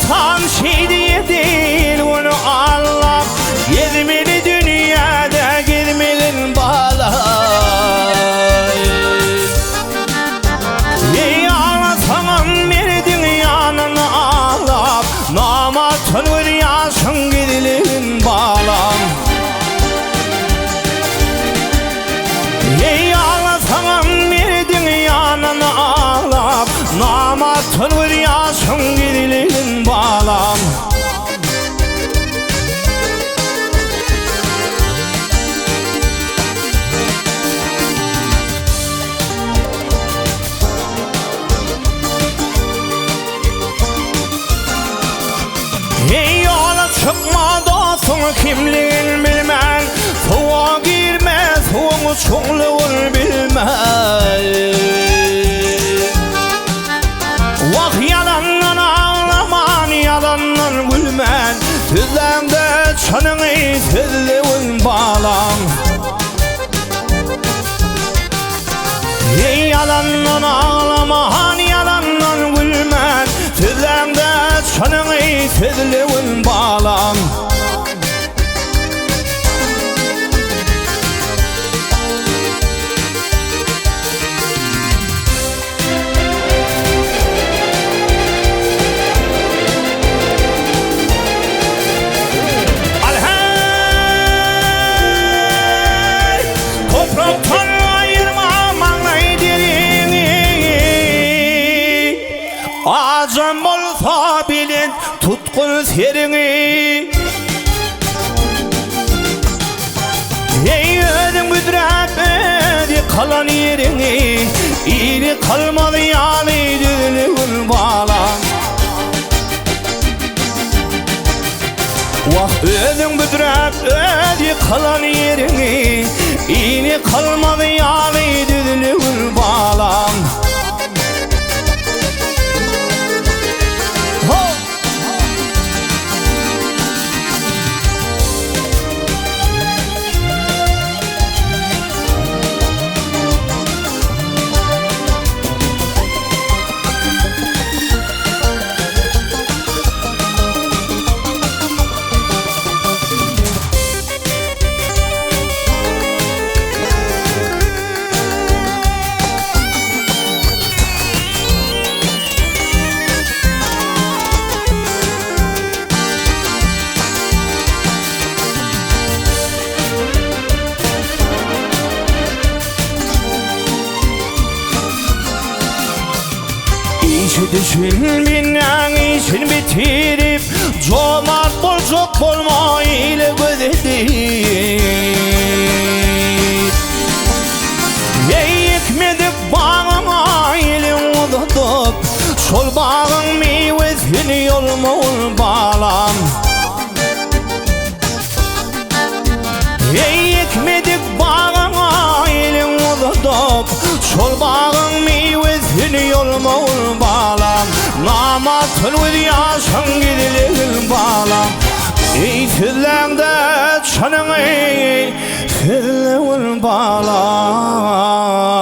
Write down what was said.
insan şey diye değil onu Allah. Gezmeli dünyada gezmelin bağlar. Ey ağlasan bir dünyanın ağlar. Namatın rüyasın gidilin bağlar. Ey ağlasan bir dünyanın ağlar. Namatın rüyasın gidilin bağlar. Ey yola çıkma dostum kimliğin bilmez. Soğuğa girme soğuğun çoğluğunu bilmez. Vah yalandan ağlaman yalandan gülmen. Tüzlemde çanını tüzlüğün bağlan. Ey yalandan ağlaman yalandan gülmen. Tüzlemde çanını tüzlüğün bağlan. Acım olsa bilin tutkun serini. Ey ödüm güdürüp ödü kalan yerini. İyi kalmadı yani düğünün bağlan. Vah ödüm güdürüp ödü kalan yerini. İyi kalmadı yani düğünün bağlan. Düşün binden işin bitirip cömert bolcuk bolma ile gözetip. Ey ekmedik bağıma ile uzatıp şol bağın meyvesini yolma ol bağlam. Ey ekmedik bağıma ile uzatıp şol bağın meyvesini yolma ol bağlam. Namatın rüyasın gidilin bağlam. Ey tüzlende çanını tüzlüğün bağlam.